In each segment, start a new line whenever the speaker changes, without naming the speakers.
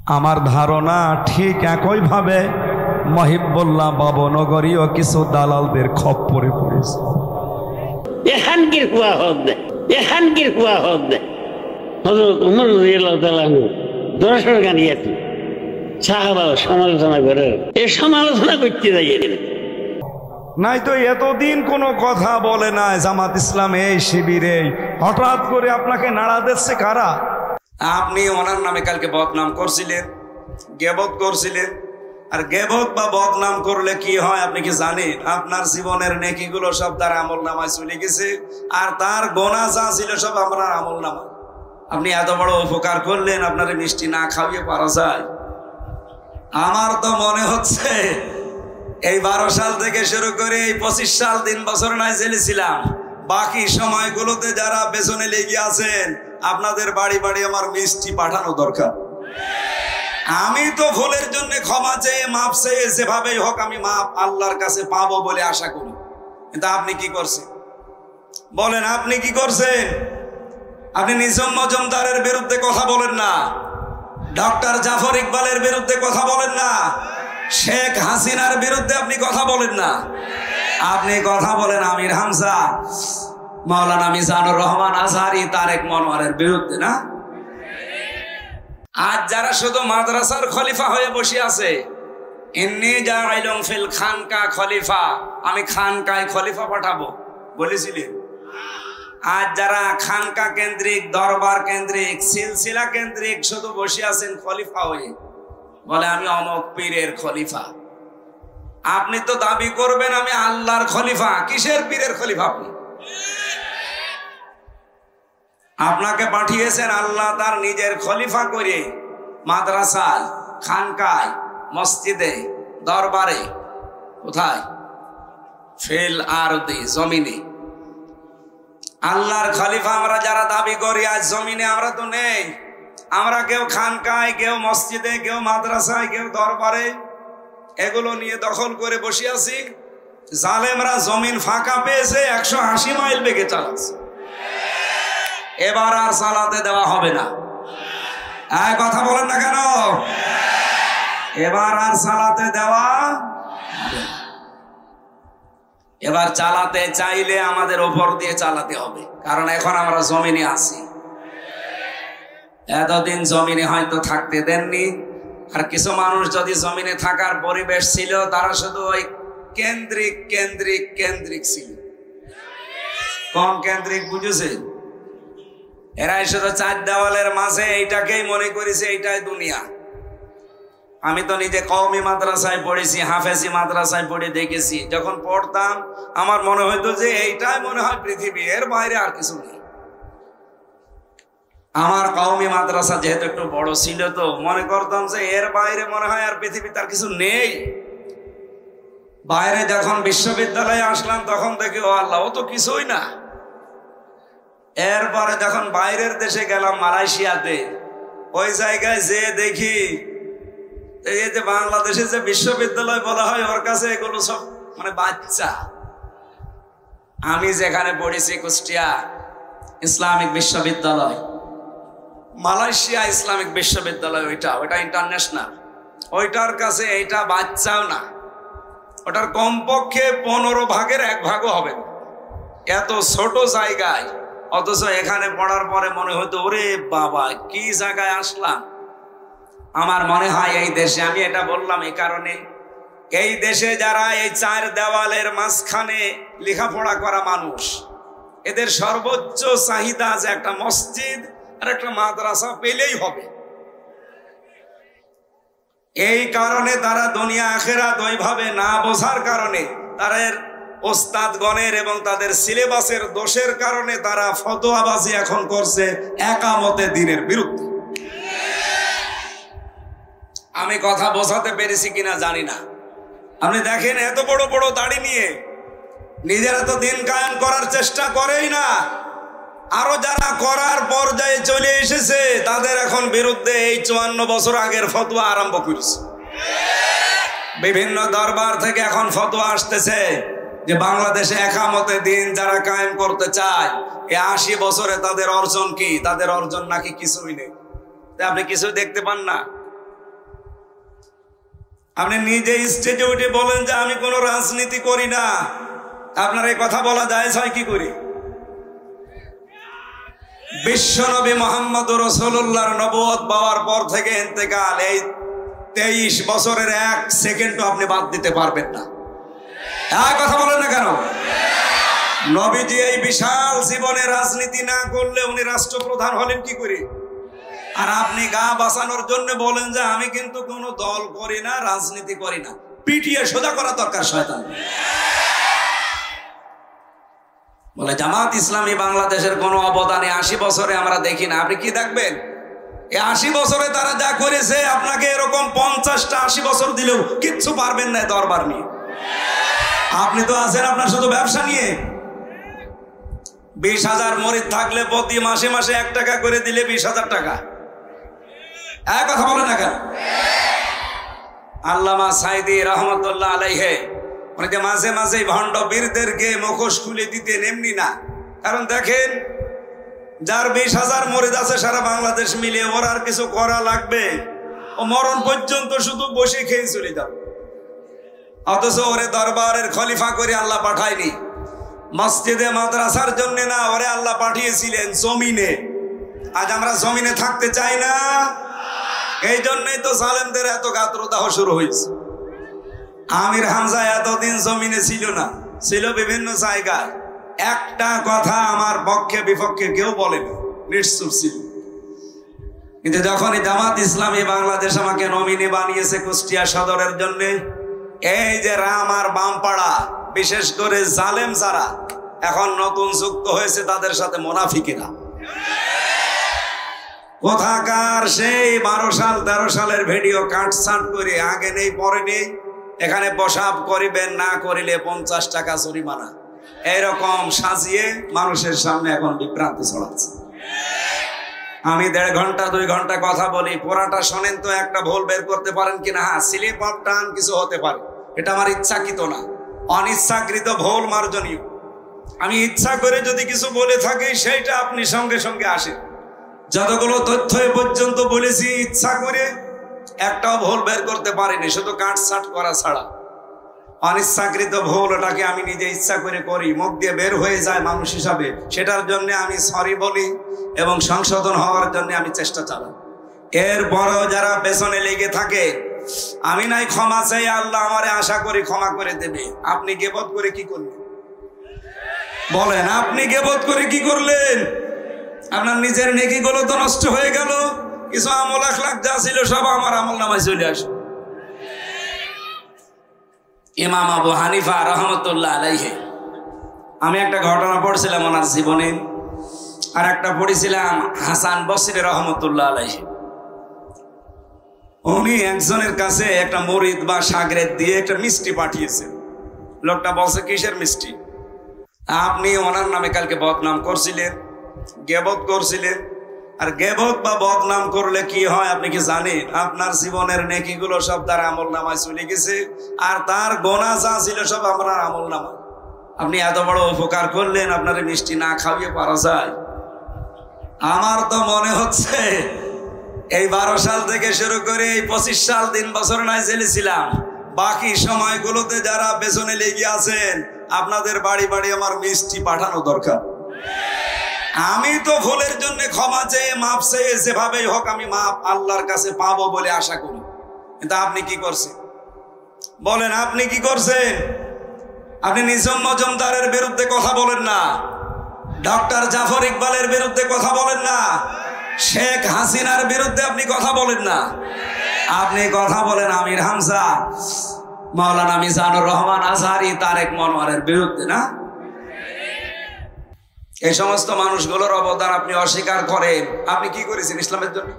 আমার ধারণা ঠিক একইভাবে মহিবুল্লাহ বাবনগরীও কিছু দালালদের খপ্পরে পড়েছে।
এখানকার হুয়া হক দেয়, এখানকার হুয়া হক দেয়। হযরত ওমর রাদিয়াল্লাহু তাআলা আনহু দর্শন গানিয়াতে সাহাবা সমালোচনা করে, এই সমালোচনা করতে যাই
নাই তো এতদিন কোনো কথা বলে না জামাত ইসলাম এই শিবিরে, হঠাৎ করে আপনাকে নাড়া দিচ্ছে কারা? আপনি ওনার নামে কালকে বদনাম করছিলেন, গেবত করছিলেন। আর গেবত বা বদনাম করলে কি হয় আপনি কি জানেন? আপনার জীবনের নেকিগুলো সব তার আমল নামায় চলে গেছে, আর তার গোনা যা ছিল সব আমরা আমল নামায়। আপনি এত বড় উপকার করলেন, আপনার মিষ্টি না খাওয়িয়ে পারা যায়? আমার তো মনে হচ্ছে এই 12 সাল থেকে শুরু করে এই 25 সাল 3 বছর নয় জেলে ছিলাম, বাকি সময়গুলোতে যারা পেছনে লেগে আছেন আপনাদের বাড়ি বাড়ি আমার মিষ্টি পাঠানো দরকার। আমি তো ভুলের জন্য ক্ষমা চেয়ে মাপ চেয়ে যেভাবেই হোক আমি মাপ আল্লাহর কাছে পাবো বলে আশা করি। কিন্তু আপনি কি করছেন বলেন? আপনি কি করছেন? আপনি নিজাম মজুমদারের বিরুদ্ধে কথা বলেন না, ডক্টর জাফর ইকবালের বিরুদ্ধে কথা বলেন না, শেখ হাসিনার বিরুদ্ধে আপনি কথা বলেন না, আপনি কথা বলেন আমির হামজা, মাওলানা মিজানুর রহমান আজহারি, তারেক মনোয়ারের বিরুদ্ধে না? আজ যারা শুধু মাদ্রাসার খলিফা হয়ে বসে আছে, ইন্নী জাইলুন ফিল খানকা খলিফা, আমি খানকায় খলিফা পাঠাবো বলেছিলেন। আজ যারা খানকা কেন্দ্রিক, দরবার কেন্দ্রিক, সিলসিলা কেন্দ্রিক শুধু বসে আছেন খলিফা হয়ে, বলে আমি অমক পীরের খলিফা। আপনি তো দাবি করবেন আমি আল্লাহর খলিফা, কিসের পীরের খলিফা? আপনি আপনাকে পাঠিয়েছেন আল্লাহ তার নিজের খলিফা করে মাদ্রাসায়, খানকায়, মসজিদে, দরবারে। কোথায়? ফিল আরদি, জমিনে। আল্লাহর খলিফা আমরা যারা দাবি করি আজ জমিনে আমরা তো নেই। আমরা কেউ খানকায়, কেউ মসজিদে, কেউ মাদ্রাসায়, কেউ দরবারে, এগুলো নিয়ে দখল করে বসে আছি। জালেমরা জমিন ফাঁকা পেয়েছে, 180 মাইল বেগে চালাচ্ছে। এবার আর চালাতে দেওয়া হবে না। কথা বলেন না কেন? এবার আর চালাতে দেওয়া হবে না। এবার চালাতে চাইলে আমাদের উপর দিয়ে চালাতে হবে, কারণ এখন আমরা জমিনে আছি। এতদিন জমিনে হয়তো থাকতে দেননি, আর কিছু মানুষ যদি জমিনে থাকার পরিবেশ ছিল তারা শুধু ওই কেন্দ্রিক কেন্দ্রিক কেন্দ্রিক ছিল। কোন কেন্দ্রিক বুঝেছেন? এরাই শুধু 4 দেওয়ালের মাঝে এইটাকেই মনে করেছে এইটাই দুনিয়া। আমি তো নিজে কওমি মাদ্রাসায় পড়েছি, হাফেজি মাদ্রাসায় পড়ে দেখেছি। যখন পড়তাম আমার মনে হইতো যে এইটাই মনে হয় পৃথিবী, এর বাইরে আর কিছু নেই। আমার কওমি মাদ্রাসা যেহেতু একটু বড় ছিল তো মনে করতাম যে এর বাইরে মনে হয় আর পৃথিবী তার কিছু নেই। বাইরে যখন বিশ্ববিদ্যালয়ে আসলাম তখন দেখি ও আল্লাহ, ও তো কিছুই না। এরপরে যখন বাইরের দেশে গেলাম, মালয়েশিয়াতে, ওই জায়গায় যে দেখি এই যে বাংলাদেশে যে বিশ্ববিদ্যালয় বলা হয় ওর কাছে এগুলো সব মানে বাচ্চা। আমি যেখানে পড়েছি কুষ্টিয়া ইসলামিক বিশ্ববিদ্যালয়, মালয়েশিয়া ইসলামিক বিশ্ববিদ্যালয়, ওইটা ইন্টারন্যাশনাল, ওইটার কাছে এইটা বাচ্চাও না। ওটার কমপক্ষে 15 ভাগের 1 ভাগও হবে না, এত ছোট জায়গায়। অথচ এখানে পড়ার পরে মনে হতো ওরে বাবা কি জায়গায় আসলাম। আমার মনে হয় এই দেশে, আমি এটা বললাম এই কারণে, এই দেশে যারা এই 4 দেওয়ালের মাঝখানে লেখাপড়া করা মানুষ, এদের সর্বোচ্চ চাহিদা যে একটা মসজিদ আর একটা মাদ্রাসা পেলেই হবে। এই কারণে তারা দুনিয়া আখিরাত ওইভাবে না বোঝার কারণে, তারা ওস্তাদগণের এবং তাদের সিলেবাসের দোষের কারণে তারা ফতোয়াবাজি এখন করছে একামতে দিনের বিরুদ্ধে। আমি কথা বোঝাতে পেরেছি কিনা জানি না। আপনি দেখেন এত বড় বড় দাড়ি নিয়ে নিজেরা তো দিন কায়েম করার চেষ্টা করেই না, আরো যারা করার পর্যায়ে চলে এসেছে তাদের এখন বিরুদ্ধে এই 54 বছর আগের ফতোয়া আরম্ভ করেছে। বিভিন্ন দরবার থেকে এখন ফতোয়া আসতেছে যে বাংলাদেশে একামতে দিন যারা কায়েম করতে চায়, এই 80 বছরে তাদের অর্জন কি? তাদের অর্জন নাকি কিছুই নেই। আপনি কিছু দেখতে পান না। আপনি নিজে স্টেজে উঠে বলেন যে আমি কোনো রাজনীতি করি না, আপনার এই কথা বলা যায় কি করি? বিশ্বনবী মুহাম্মদ রাসূলুল্লাহর নবুয়ত পাওয়ার পর থেকে ইন্তেকাল, এই 23 বছরের 1 সেকেন্ডও আপনি বাদ দিতে পারবেন না। কথা বলেন না কেন? নবীজি এই বিশাল জীবনে রাজনীতি না করলে উনি রাষ্ট্রপ্রধান হলেন কি করে? আর আপনি গা বাঁচানোর জন্য বলেন যে আমি কিন্তু কোনো দল করি না, রাজনীতি করি না। পিটিয়ে সোজা করা দরকার শয়তান। বলে জামাত ইসলামী বাংলাদেশের কোনো অবদানে 80 বছরে আমরা দেখি না। আপনি কি দেখবেন? এই 80 বছরে তারা যা করেছে, আপনাকে এরকম 50টা 80 বছর দিলেও কিচ্ছু পারবেন না দরবার নিয়ে। আপনি তো আছেন আপনার শুধু ব্যবসা নিয়ে। 20,000 মরিদ থাকলে প্রতি মাসে মাসে 1 টাকা করে দিলে 20,000 টাকা। কথা বলে না কেন? আল্লামা সাইদি রহমতুল্লাহ আলাইহি অনেকে মাঝে মাঝে ভণ্ড বীরদেরকে মুখোশ খুলে দিতেন, এমনি না। কারণ দেখেন, যার 20,000 মরিদ আছে সারা বাংলাদেশ মিলে, ওর আর কিছু করা লাগবে? ও মরণ পর্যন্ত শুধু বসে খেয়ে চলে যাবে। অথচ ওরে দরবারের খলিফা করে আল্লাহ পাঠায়নি, মসজিদে মাদ্রাসার জন্য না, ওরে আল্লাহ পাঠিয়েছিলেন জমিনে। আজ আমরা জমিনে থাকতে চাই না, এই জন্যই তো জালেমদের এত গাত্রদাহ শুরু হয়েছে। আমির হামজা এতদিন জমিনে ছিল না, ছিল বিভিন্ন জায়গায়। একটা কথা আমার পক্ষে বিপক্ষে কেউ বলেনি, নিশ্চুপ ছিল। কিন্তু যখনই জামাত ইসলামী বাংলাদেশ আমাকে নমিনি বানিয়েছে কুষ্টিয়া সদরের জন্য, এই যে রাম আর বামপাড়া, বিশেষ করে জালেম যারা এখন নতুন যুক্ত হয়েছে, তাদের সাথে মুনাফিকেরা, কোথাকার সেই 12 সাল 13 সালের ভিডিও কাটছাট করে, আগে নেই পরে নেই, এখানে প্রসাব করিবেন, না করিলে 50 টাকা জরিমানা, এরকম সাজিয়ে মানুষের সামনে এখন বিভ্রান্তি ছড়াচ্ছে। আমি 1.5 ঘন্টা 2 ঘন্টা কথা বলি, পুরাটা শোনেন তো একটা ভুল বের করতে পারেন কিনা? হ্যাঁ, স্লিপ অফ টাং কিছু হতে পারে, এটা আমার ইচ্ছাকৃত না, অনিচ্ছাকৃত ভুল মার্জনীয়। আমি ইচ্ছা করে যদি কিছু বলে থাকি, সেইটা আপনি সঙ্গে সঙ্গে আসেন। যতগুলো তথ্য এ পর্যন্ত বলেছি, ইচ্ছা করে একটাও ভুল বের করতে পারিনি, শুধু কাটছাট করা ছাড়া। অনিচ্ছাকৃত ভুল, ওটাকে আমি নিজে ইচ্ছা করে করি, মুখ দিয়ে বের হয়ে যায় মানুষ হিসাবে, সেটার জন্য আমি সরি বলি এবং সংশোধন হওয়ার জন্য আমি চেষ্টা চালাই। এরপরেও যারা পেছনে লেগে থাকে, আমি নাই ক্ষমা চাই, আল্লাহ আমারে আশা করি ক্ষমা করে দেবে। আপনি গীবত করে কি করলেন? বলেন, আপনি গীবত করে কি করলেন? আপনার নিজের নেকিগুলো তো নষ্ট হয়ে গেল। কিছু আমল আখলাক যা ছিল সব আমার আমল নামায় চলে আসে। ইমাম আবু হানিফা রহমতুল্লাহ আলাইহি, আমি একটা ঘটনা পড়ছিলাম ওনার জীবনে, আর একটা পড়েছিলাম হাসান বসরি রহমতুল্লাহ আলাইহি। উনি একজনের কাছে একটা মরিদ বা সাগরেদ দিয়ে একটা মিষ্টি পাঠিয়েছেন। লোকটা বলছে, কিসের মিষ্টি? আপনি ওনার নামে কালকে বদনাম করছিলেন, গীবত করছিলেন। আর গীবত বা বদনাম করলে কি হয় আপনি কি জানেন? আপনার জীবনের নেকিগুলো সব তার আমল নামায় চলে গেছে, আর তার গোনা যা ছিল সব আপনার আমল নামায়। আপনি এত বড় উপকার করলেন, আপনার মিষ্টি না খাওয়িয়ে পারা যায়? আমার তো মনে হচ্ছে এই 12 সাল থেকে শুরু করে এই 25 সাল 3 বছর নয় জেলে ছিলাম, বাকি সময়গুলোতে যারা পেছনে লেগে আছেন, আপনাদের বাড়ি বাড়ি আমার মিষ্টি পাঠানো দরকার। আমি তো ভুলের জন্য ক্ষমা চেয়ে মাপ চেয়ে যেভাবেই হোক আমি মাপ আল্লাহর কাছে পাবো বলে আশা করি। কিন্তু আপনি কি করছেন? বলেন, আপনি কি করছেন? আপনি নিজাম মজুমদারের বিরুদ্ধে কথা বলেন না, ডক্টর জাফর ইকবালের বিরুদ্ধে কথা বলেন না, শেখ হাসিনার বিরুদ্ধে আপনি কথা বলেন না, আপনি কথা বলেন আমির হামজা, মাওলানা মিজানুর রহমান আজহারি, তারেক মনোয়ারের বিরুদ্ধে না? এই সমস্ত মানুষগুলোর অবদান আপনি অস্বীকার করেন। আপনি কি করেছেন ইসলামের জন্য?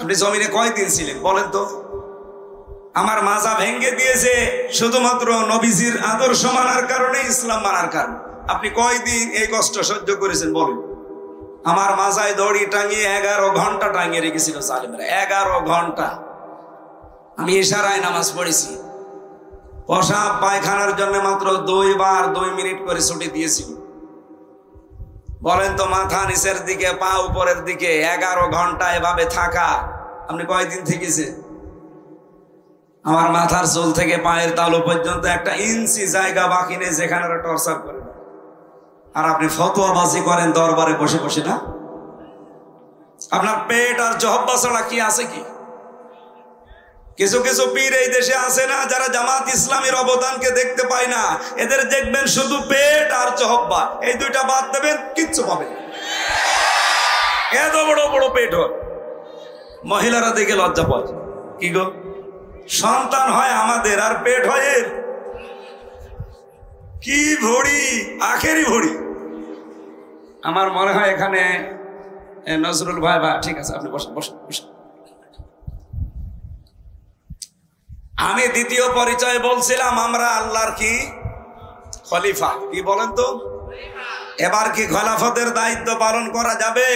আপনি জমিনে কয়দিন ছিলেন বলেন তো? আমার মাজা ভেঙ্গে দিয়েছে শুধুমাত্র নবীজির আদর্শ মানার কারণে, ইসলাম মানার কারণে। আপনি কয়দিন এই কষ্ট সহ্য করেছেন বলেন? আমার মাজায় দড়ি টাঙিয়ে 11 ঘন্টা টাঙিয়ে রেখেছিল জালেমরা, 11 ঘন্টা। আমি ইশারায় নামাজ পড়েছি, প্রসাব পায়খানার জন্য মাত্র 2 বার 2 মিনিট করে ছুটি দিয়েছিল। বলেন তো, মাথা নিচের দিকে পা উপরের দিকে 11 ঘন্টা এভাবে থাকা আপনি কয়দিন থেকেছেন? আমার মাথার চুল থেকে পায়ের তালু পর্যন্ত একটা ইঞ্চি জায়গা বাকি নেই যেখানে ওরা টর্চার করে। আর আপনি ফতোয়াবাজি করেন দরবারে বসে বসে না? আপনার পেট আর জহব্বা ছাড়া কি আছে কি? কিছু কিছু পীর এই দেশে আছে না, যারা জামাত ইসলামের অবদানকে দেখতে পায় না। এদের দেখবেন শুধু পেট আর জহব্বা, এই দুইটা বাদ দেবেন কিচ্ছু পাবেন। এত বড় বড় পেট হয়, মহিলারা দেখে লজ্জা পায়। কি গো, সন্তান হয় আমাদের আর পেট হয় এর? কি ভড়ি, আখেরি ভড়ি। আমার মনে হয় এখানে নজরুল ভাই, বা ঠিক আছে আপনি বসেন বসেন বসেন। আমি দ্বিতীয় পরিচয় বলছিলাম আমরা আল্লাহর কি খলিফা। কি বলেন তো, এবার কি খেলাফতের দায়িত্ব পালন করা যাবে?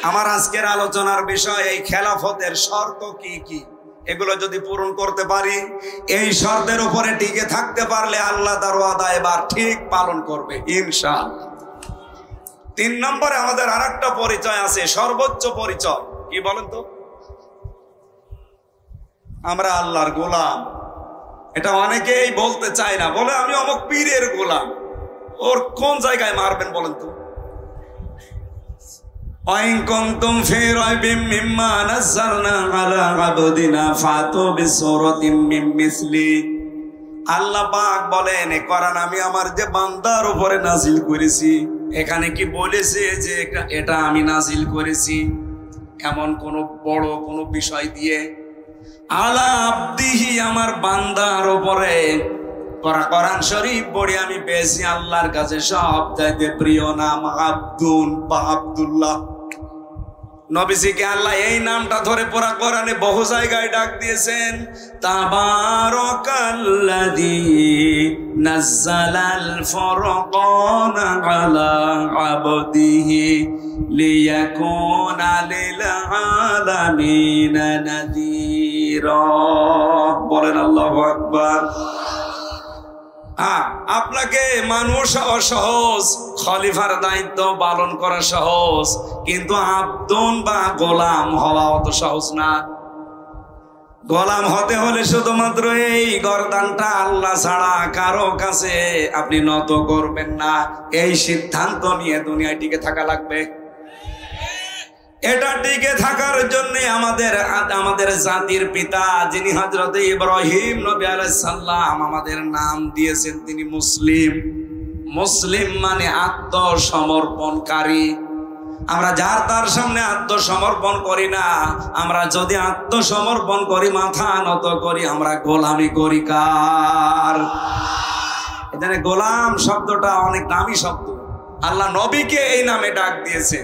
আমার আজকের আলোচনার বিষয় এই খেলাফতের শর্ত কি কি, এগুলো যদি পূরণ করতে পারি, এই শর্তের উপরে টিকে থাকতে পারলে আল্লাহ তার ওয়াদা এবার ঠিক পালন করবে ইনশাআল্লাহ। 3 নম্বরে আমাদের আরেকটা পরিচয় আছে, সর্বোচ্চ পরিচয়। কি বলেন তো, আমরা আল্লাহর গোলাম। এটা অনেকেই বলতে চায় না, বলে আমি অমুক পীরের গোলাম। ওর কোন জায়গায় মারবেন বলেন তো? আল্লাহ পাক বলেন কোরআন আমি আমার যে বান্দার উপরে নাজিল করেছি, এখানে কি বলেছে যে এটা আমি নাজিল করেছি এমন কোন বড় কোন বিষয় দিয়ে? আলা আব্দিহি, আমার বান্দার উপরে। কোরআন শরীফ পড়ে আমি পেয়েছি আল্লাহর কাছে সবচাইতে প্রিয় নাম আব্দুন বা আব্দুল্লাহ। নবীজিকে আল্লাহ এই নামটা ধরে পুরা কোরআনে বহু জায়গায় ডাক দিয়েছেন। তাবারাকাল্লাযী নাজ্জালাল ফুরকানা আলা আবদিহি লিয়াকুনা লিল আলামিনা নাযীরা। বলেন আল্লাহু আকবার। আপনাকে মানুষ সহজ, খলিফার দায়িত্ব পালন করা সহজ, কিন্তু আব্দুন বা গোলাম হওয়া অত সহজ না। গোলাম হতে হলে শুধুমাত্র এই গর্দানটা আল্লাহ ছাড়া কারো কাছে আপনি নত করবেন না, এই সিদ্ধান্ত নিয়ে দুনিয়ায় টিকে থাকা লাগবে। এটা টিকে থাকার জন্য আমাদের জাতির পিতা যিনি হযরত ইব্রাহিম নবী আলাইহিস সালাম আমাদের নাম দিয়েছেন, তিনি মুসলিম। মুসলিম মানে আত্মসমর্পণকারী। আমরা যার তার সামনে আত্মসমর্পণ করি না, আমরা যদি আত্মসমর্পণ করি, মাথা নত করি, আমরা গোলামি করি কার? এখানে গোলাম শব্দটা অনেক দামি শব্দ। আল্লাহ নবীকে এই নামে ডাক দিয়েছে,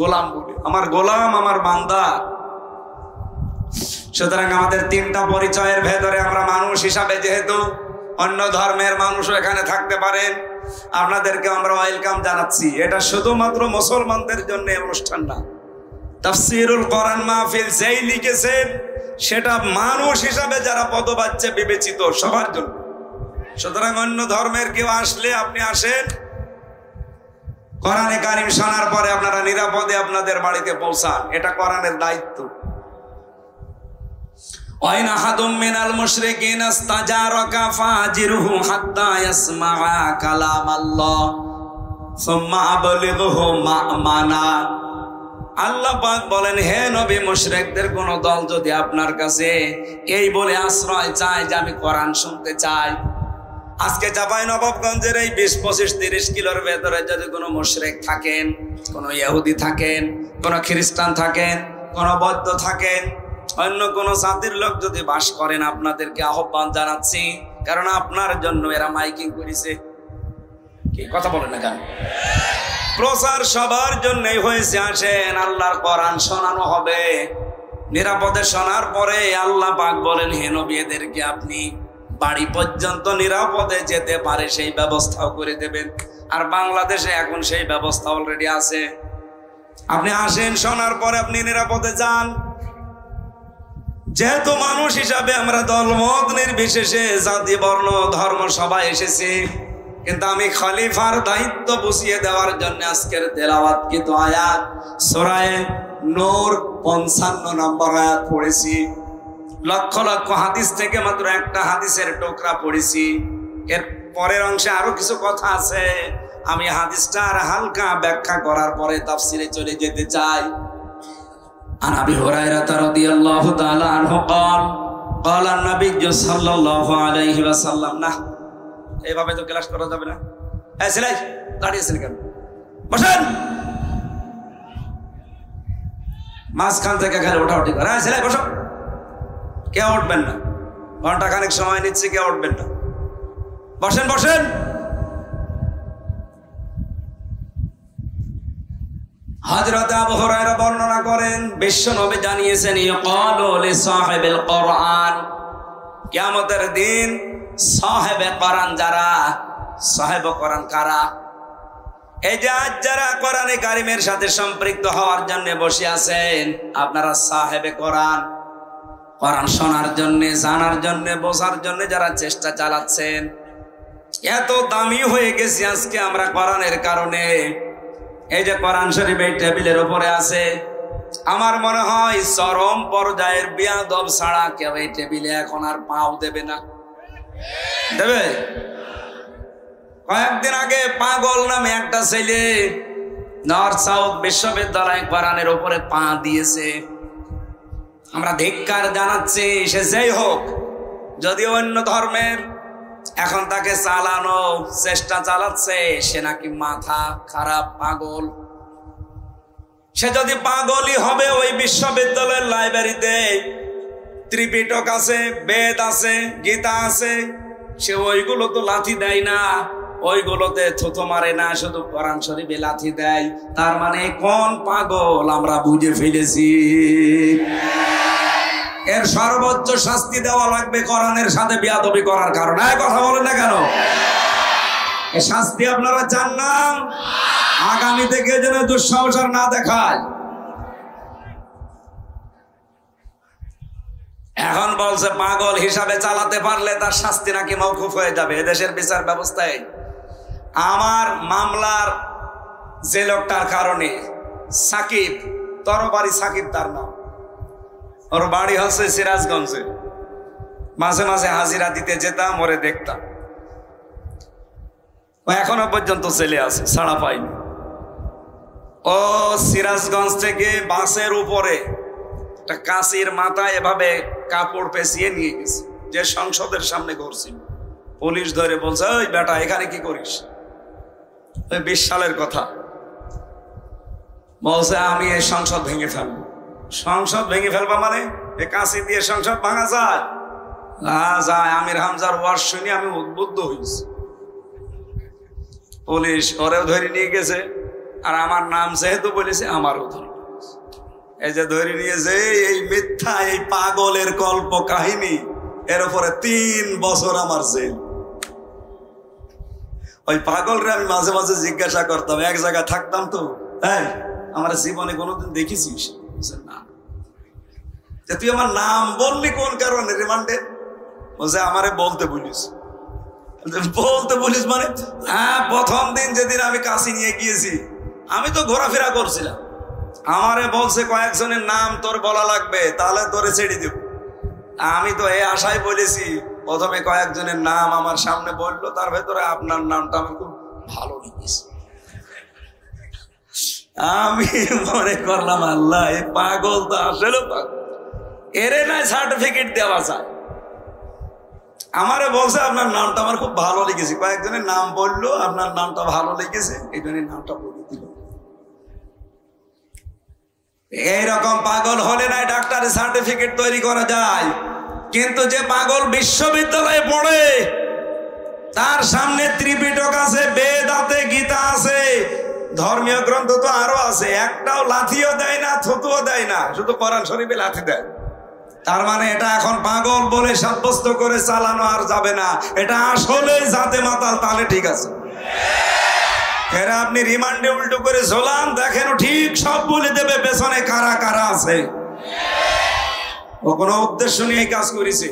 গোলাম বলে। আমার গোলাম, আমার বান্দা। সুতরাং আমাদের 3টা পরিচয়ের ভেতরে আমরা মানুষ হিসাবে, যেহেতু অন্য ধর্মের মানুষও এখানে থাকতে পারেন, আপনাদেরকে আমরা ওয়েলকাম জানাচ্ছি। এটা শুধুমাত্র মুসলমানদের জন্য অনুষ্ঠান না। তাফসীরুল কোরআন মাহফিল যেই লিখেছেন সেটা মানুষ হিসাবে যারা পদবাচ্যে বিবেচিত সবার জন্য। সুতরাং অন্য ধর্মের কেউ আসলে আপনি আসেন, কোরআনে কারিম শোনার পরে আপনারা নিরাপদে আপনাদের বাড়িতে পৌঁছান, এটা কোরআনের দায়িত্ব। ওয়াইন আহাদুম মিনাল মুশরিকিনা ইসতাজারাকা ফাজিরহু হাত্তা ইয়াসমাআ কালামাল্লাহ সুম্মা আবলিগহু মা'মানা। আল্লাহ পাক বলেন, হে নবী, মুশরিকদের কোন দল যদি আপনার কাছে এই বলে আশ্রয় চায় যে আমি কোরআন শুনতে চাই, আজকে চাঁপাইনবাবগঞ্জের এই 20-25-30 কিলোর ভেতরে যদি কোনো মুশরিক থাকেন, কোনো ইহুদি থাকেন, কোনো খ্রিস্টান থাকেন, কোনো বৌদ্ধ থাকেন, অন্য কোনো জাতির লোক যদি বাস করেন, আপনাদেরকে আহ্বান জানাচ্ছি, কারণ আপনার জন্য এরা মাইকিং করেছে। কি কথা বলেন না কেন? প্রচার সবার জন্যই হয়েছে। আসেন, আল্লাহর কোরআন শোনানো হবে। নিরাপদে শোনার পরে আল্লাহ পাক বলেন, হে নবী, এদেরকে আপনি বাড়ি পর্যন্ত নিরাপদে যেতে পারে সেই ব্যবস্থাও করে দেবেন। আর বাংলাদেশে এখন সেই ব্যবস্থা অলরেডি আছে। আপনি আসেন, শোনার পরে আপনি নিরাপদে যান। যেহেতু মানুষ হিসাবে আমরা দলমত নির্বিশেষে, জাতি, বর্ণ, ধর্ম সবাই এসেছি, কিন্তু আমি খলিফার দায়িত্ব বুঝিয়ে দেওয়ার জন্য আজকের তেলাওয়াতকৃত আয়াত সূরা নূর 55 নম্বর আয়াত পড়েছি। লক্ষ লক্ষ হাদিস থেকে মাত্র একটা হাদিসের টুকরা পড়েছি। এর পরের অংশে আরো কিছু কথা আছে, আমি হাদিসটার হালকা ব্যাখ্যা করার পরে তাফসিরে চলে যেতে চাই। আন আবি হুরায়রা রাদিয়াল্লাহু তাআলা আনহু قال قال النبي صلى الله عليه وسلم। না, এইভাবে তো ক্লাস করা যাবে না। এই ছেলে দাঁড়িয়েছেন কেন? বসেন। মাঝখান থেকে খালি ওঠাউঠি করে। এই ছেলে বসো। কেউ উঠবেন না, ঘন্টা খানেক সময় নিচ্ছে, কেউ উঠবেন না। বসেন বসেন। হযরত আবু হুরায়রা বর্ণনা করেন, বিশ্বনবী জানিয়েছেন ইয়াকালু লিসাহিবিল কোরআন, কিয়ামতের দিন সাহেবে কোরআন যারা, সাহেবে কোরআন কারা? এই যে আজ যারা কোরআনে কারিমের সাথে সম্পৃক্ত হওয়ার জন্য বসে আছেন, আপনারা সাহেবে কোরআন, কোরআন শোনার জন্য, জানার জন্য, বোঝার জন্য যারা চেষ্টা চালাচ্ছেন, এত দামি হয়ে গেছি আজকে আমরা কোরআনের কারণে। এই যে কোরআন শরীফ এই টেবিলের উপরে আছে, আমার মনে হয় চরম পর্যায়ের বিয়াদব ছাড়া কেউ এই টেবিলে এখন আর পাও দেবে না। দেবে? কয়েকদিন আগে পাগল নামে একটা ছেলে নর্থ সাউথ বিশ্ববিদ্যালয় কোরআনের উপরে পা দিয়েছে। আমরা ধিক্কার জানাচ্ছি, সে যেই হোক, যদিও অন্য ধর্মের, এখন তাকে চালানো চেষ্টা চালাচ্ছে, সে নাকি মাথা খারাপ, পাগল। সে যদি পাগলই হবে, ওই বিশ্ববিদ্যালয়ের লাইব্রেরিতে ত্রিপিটক আছে, বেদ আছে, গীতা আছে, সে ওইগুলো তো লাথি দেয় না, ওইগুলোতে থুথু মারে না, শুধু কোরআন শরীফে লাথি দেয়। তার মানে কোন পাগল আমরা বুঝে ফেলেছি। এর সর্বোচ্চ শাস্তি দেওয়া লাগবে কোরআনের সাথে বিয়াদবি করার কারণে। কথা বলেন না কেন? এই শাস্তি আপনারা চান না? আগামী থেকে যেন দুঃসাহস না দেখায়। এখন বলছে পাগল হিসাবে চালাতে পারলে তার শাস্তি নাকি মওকুফ হয়ে যাবে এদেশের বিচার ব্যবস্থায়। আমার মামলার যে লোকটার কারণে, সাকিব, তরবারি সাকিব তার নাম, ওর বাড়ি হচ্ছে সিরাজগঞ্জে। মাঝে মাঝে হাজিরা দিতে যেতাম, ওরে দেখতাম। ও এখনো পর্যন্ত ছেলে আছে, ছাড়া পাইনি। ও সিরাজগঞ্জ থেকে বাসের উপরে একটা কাঁচির মাথায় এভাবে কাপড় পেঁচিয়ে নিয়ে গেছে, যে সংসদের সামনে করছিল। পুলিশ ধরে বলছে, ওই বেটা এখানে কি করিস? ওই 20 সালের কথা। বলছে আমি এই সংসদ ভেঙে ফেলবো। সংসদ ভেঙে ফেলবা মানে? এই কাঁচি দিয়ে সংসদ ভাঙা যায়? যায়। আমির হামজার ওয়াজ শুনে আমি উদ্বুদ্ধ হয়েছি। পুলিশ ওরেও ধরে নিয়ে গেছে, আর আমার নাম যেহেতু বলেছে আমারও ধরে। এই যে ধরে নিয়েছে, এই মিথ্যা, এই পাগলের কল্প কাহিনী, এর উপরে 3 বছর আমার জেল। ওই পাগলরে আমি মাঝে মাঝে জিজ্ঞাসা করতাম, এক জায়গায় থাকতাম তো, হ্যাঁ, আমার জীবনে কোনোদিন দেখেছিস? না। তুই আমার নাম বললি কোন কারণে রিমান্ডে? বলছে আমারে বলতে বলিস। বলতে বলিস মানে? হ্যাঁ, প্রথম দিন যেদিন আমি কাশি নিয়ে গিয়েছি, আমি তো ঘোরাফেরা করছিলাম, আমারে বলছে কয়েকজনের নাম তোর বলা লাগবে, তাহলে তোরে ছেড়ে দেব। আমি তো এই আশায় বলেছি। প্রথমে কয়েকজনের নাম আমার সামনে বললো, তার ভেতরে আপনার নামটা আমার খুব ভালো লেগেছে। আমি মনে করলাম, আল্লাহ, এই পাগল তো আসলে পাগল, এরে নাই সার্টিফিকেট দেওয়া যায়। আমারে বলছে আপনার নামটা আমার খুব ভালো লেগেছে, কয়েকজনের নাম বললো, আপনার নামটা ভালো লেগেছে, এই জন্য নামটা বলে দিল। এইরকম পাগল হলে নাই ডাক্তারের সার্টিফিকেট তৈরি করা যায়। কিন্তু যে পাগল বিশ্ববিদ্যালয়ে পড়ে, তার সামনে ত্রিপিটক আছে, বেদ আছে, গীতা আছে, ধর্মীয় গ্রন্থ তো আরো আছে, একটাও লাথিও দেয় না, থুতুও দেয় না, শুধু কোরআন শরীফে লাথি দেয়। তার মানে এটা এখন পাগল বলে সাব্যস্ত করে চালানো আর যাবে না। এটা আসলে জাতে মাতাল, তাহলে ঠিক আছে। এরা আপনি রিমান্ডে উল্টো করে ঝোলান, দেখেন ঠিক সব বলে দেবে পেছনে কারা কারা আছে। ও কোনো উদ্দেশ্য নিয়ে কাজ করেছে।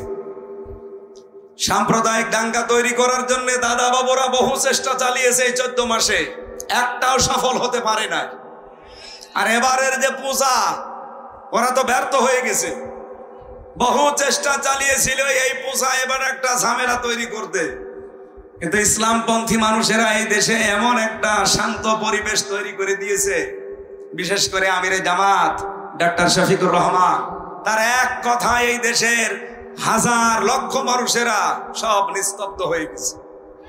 সাম্প্রদায়িক দাঙ্গা তৈরি করার জন্য দাদা বাবুরা বহু চেষ্টা চালিয়েছে এই 14 মাসে, একটাও সফল হতে পারে না। আর এবারের যে পূজা, ওরা তো ব্যর্থ হয়ে গেছে। বহু চেষ্টা চালিয়েছিল এই পোষা এবার একটা ঝামেলা তৈরি করতে, কিন্তু ইসলামপন্থী মানুষেরা এই দেশে এমন একটা শান্ত পরিবেশ তৈরি করে দিয়েছে, বিশেষ করে আমিরে জামাত ডক্টর শফিকুর রহমান, তার এক কথায় এই দেশের হাজার লক্ষ মানুষেরা সব নিস্তব্ধ হয়ে গেছে।